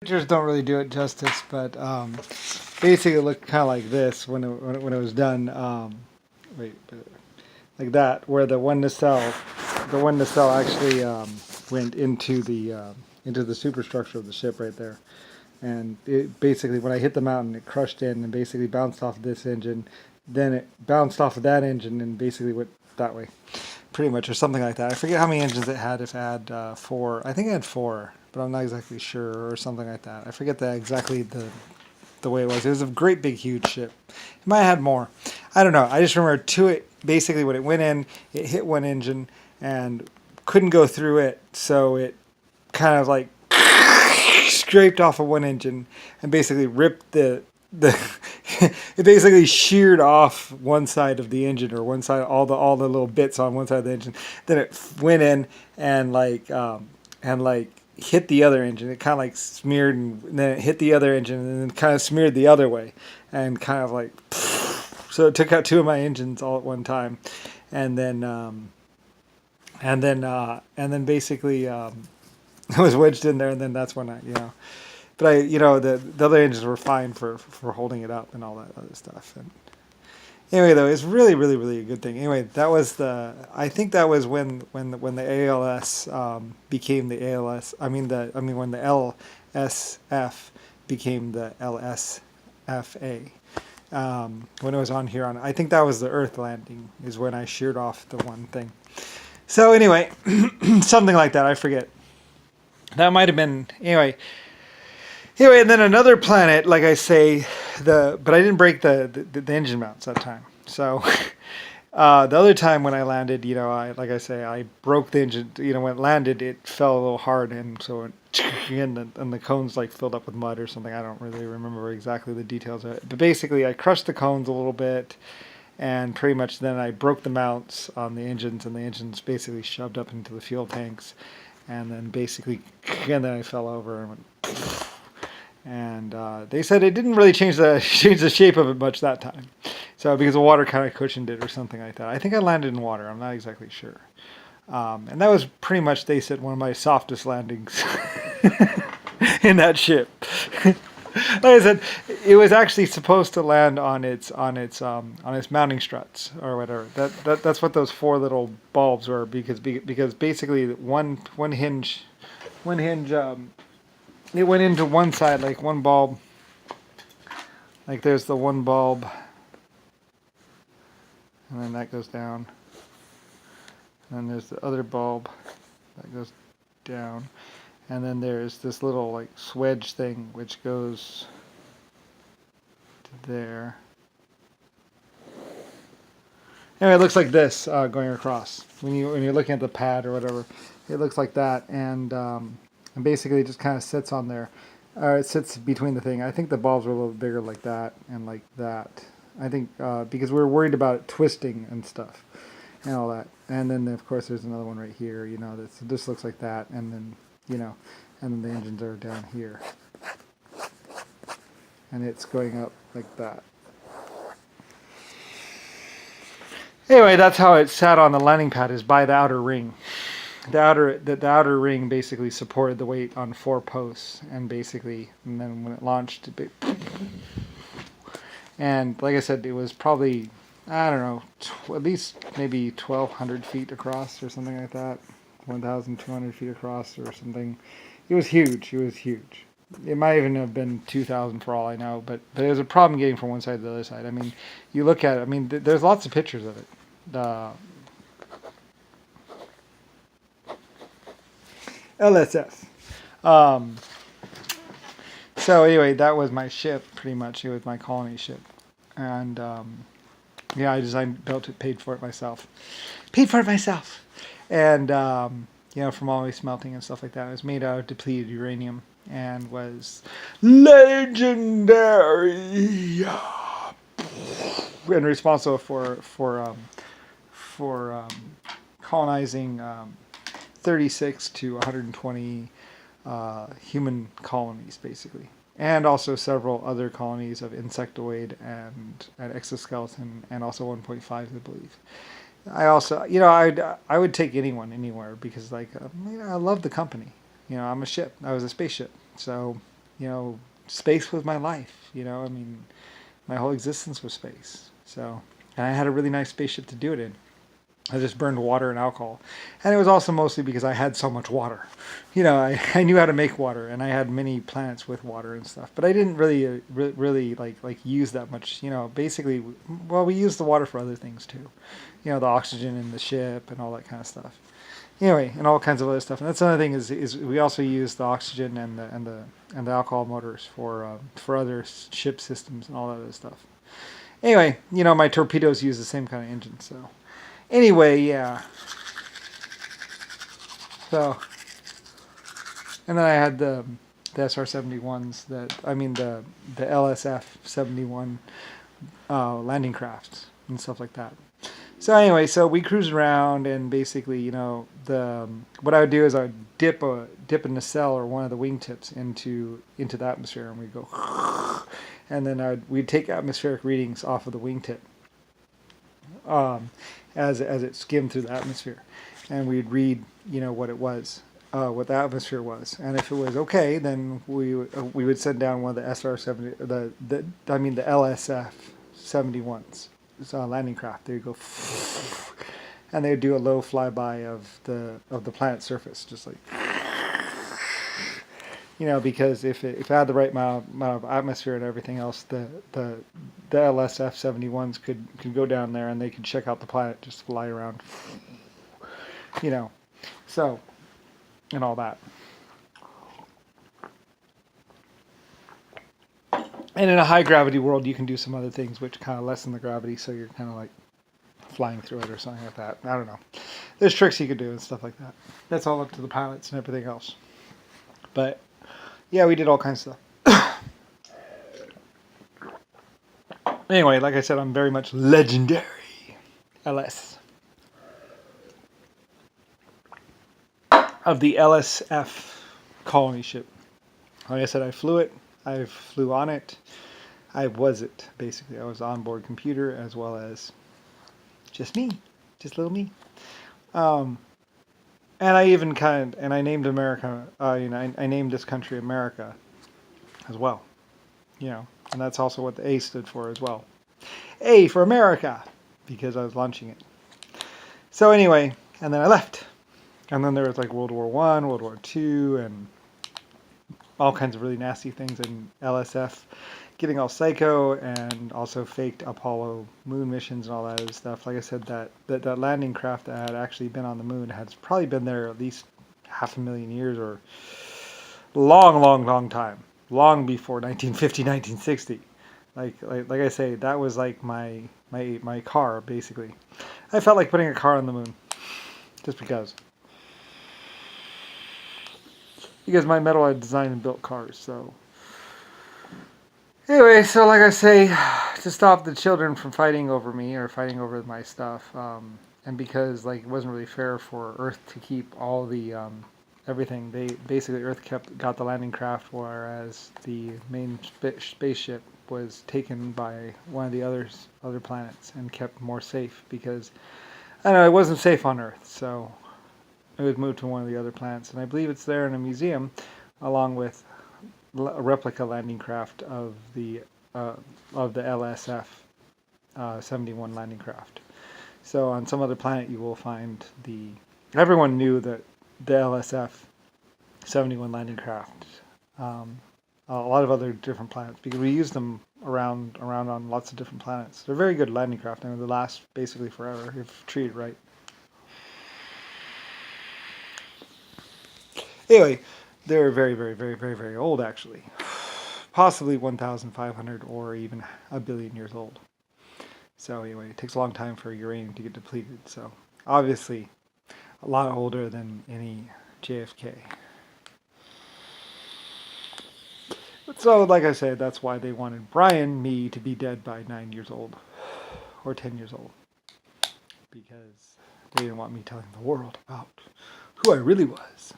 Pictures don't really do it justice, but basically it looked kind of like this when it was done. Wait, like that, where the one nacelle actually went into the superstructure of the ship right there. And it basically, when I hit the mountain, it crushed in and basically bounced off this engine. Then it bounced off of that engine and basically went that way, pretty much, or something like that. I forget how many engines it had. If it had four, I think it had four, but I'm not exactly sure, or something like that. I forget exactly the way it was. It was a great big huge ship. It might have had more. I don't know. I just remember basically when it went in, it hit one engine and couldn't go through it, so it kind of like scraped off of one engine and basically ripped the it basically sheared off one side of the engine, or one side, all the little bits on one side of the engine. Then it went in and like hit the other engine. It kind of like smeared, and then it hit the other engine and then kind of smeared the other way, and kind of like so it took out two of my engines all at one time. And then basically it was wedged in there, and then that's when but the other engines were fine for holding it up and all that other stuff. And anyway, though, it's really, really, really a good thing. Anyway, I think that was when the ALS became the ALS. When the LSF became the LSFA. When it was on here I think that was the Earth landing, is when I sheared off the one thing. So anyway, something like that. I forget. That might have been Anyway, and then another planet, like I say, but I didn't break the engine mounts that time. So the other time when I landed, I broke the engine. When it landed, it fell a little hard, and so and the cones like filled up with mud or something. I don't really remember exactly the details of it, but basically I crushed the cones a little bit, and pretty much then I broke the mounts on the engines, and the engines basically shoved up into the fuel tanks, and then then I fell over and went. And they said it didn't really change the shape of it much that time. So because the water kind of cushioned it or something like that. I think I landed in water. I'm not exactly sure. And that was pretty much, they said, one of my softest landings in that ship. Like I said, it was actually supposed to land on its mounting struts or whatever. That's what those four little bulbs were, because basically one hinge. It went into one side, like one bulb. Like there's the one bulb. And then that goes down. And then there's the other bulb that goes down. And then there's this little like swedge thing which goes to there. Anyway, it looks like this going across. When you're looking at the pad or whatever, it looks like that. And basically it just kind of sits on there. It sits between the thing. I think the bulbs were a little bigger like that and like that. I think because we were worried about it twisting and stuff and all that. And then of course there's another one right here. This looks like that, and then and then the engines are down here, and it's going up like that. Anyway, that's how it sat on the landing pad, is by the outer ring. The outer ring basically supported the weight on four posts, and then when it launched, and like I said, it was probably, I don't know, at least maybe 1,200 feet across or something like that, 1,200 feet across or something. It was huge. It might even have been 2,000 for all I know, but it was a problem getting from one side to the other side. I mean, you look at it. I mean, there's lots of pictures of it. LSF. So anyway, that was my ship, pretty much. It was my colony ship. And I designed, built it, paid for it myself. And, from always smelting and stuff like that. It was made out of depleted uranium and was legendary. And responsible for colonizing 36 to 120 human colonies, basically, and also several other colonies of insectoid and exoskeleton, and also 1.5, I believe. I also, I would take anyone anywhere, because I love the company. I'm a ship. I was a spaceship, so space was my life. I mean, my whole existence was space. So, and I had a really nice spaceship to do it in. I just burned water and alcohol. And it was also mostly because I had so much water. I knew how to make water, and I had many planets with water and stuff. But I didn't really like use that much. Basically, well, we used the water for other things too. The oxygen in the ship and all that kind of stuff. Anyway, and all kinds of other stuff. And that's another thing is we also use the oxygen and the alcohol motors for other ship systems and all that other stuff. Anyway, my torpedoes use the same kind of engine, so. Anyway, yeah. So, and then I had the SR-71s the LSF 71 landing crafts and stuff like that. So anyway, so we cruised around, and basically, what I would do is I would dip a nacelle or one of the wingtips into the atmosphere, and we'd go, and then we'd take atmospheric readings off of the wingtip. As it skimmed through the atmosphere, and we'd read, what it was, what the atmosphere was, and if it was okay, then we would send down one of the SR-70, the LSF 71s, landing craft. They'd go, and they'd do a low flyby of the planet's surface, just like. Because if it had the right amount of atmosphere and everything else, the LSF 71s could go down there and they could check out the planet, just fly around, so, and all that. And in a high gravity world, you can do some other things which kind of lessen the gravity, so you're kind of like flying through it or something like that. I don't know. There's tricks you could do and stuff like that. That's all up to the pilots and everything else. But yeah, we did all kinds of stuff. Anyway, like I said, I'm very much legendary. LS. Of the LSF colony ship. Like I said, I flew it. I flew on it. I was it, basically. I was onboard computer as well as just me. Just little me. And I even I named America, I named this country America as well. And that's also what the A stood for as well. A for America, because I was launching it. So anyway, and then I left. And then there was like World War I, World War II, and all kinds of really nasty things in LSF, getting all psycho, and also faked Apollo moon missions and all that other stuff. Like I said, that landing craft that had actually been on the moon had probably been there at least 500,000 years, or long time, long before 1950, 1960. Like I say, that was like my car, basically. I felt like putting a car on the moon, just because. Because my metal had designed and built cars, so. Anyway, so like I say, to stop the children from fighting over me or fighting over my stuff, and because it wasn't really fair for Earth to keep all the everything. Earth got the landing craft, whereas the main spaceship was taken by one of the other planets and kept more safe, because I don't know, it wasn't safe on Earth, so it was moved to one of the other planets, and I believe it's there in a museum, along with a replica landing craft of the LSF 71 landing craft. So on some other planet, you will find everyone knew that the LSF 71 landing craft. A lot of other different planets, because we use them around on lots of different planets. They're very good landing craft. I mean, they last basically forever if treated right. Anyway, they're very, very, very, very, very old, actually. Possibly 1,500 or even a billion years old. So anyway, it takes a long time for uranium to get depleted. So obviously, a lot older than any JFK. So like I said, that's why they wanted me to be dead by 9 years old. Or 10 years old. Because they didn't want me telling the world about who I really was.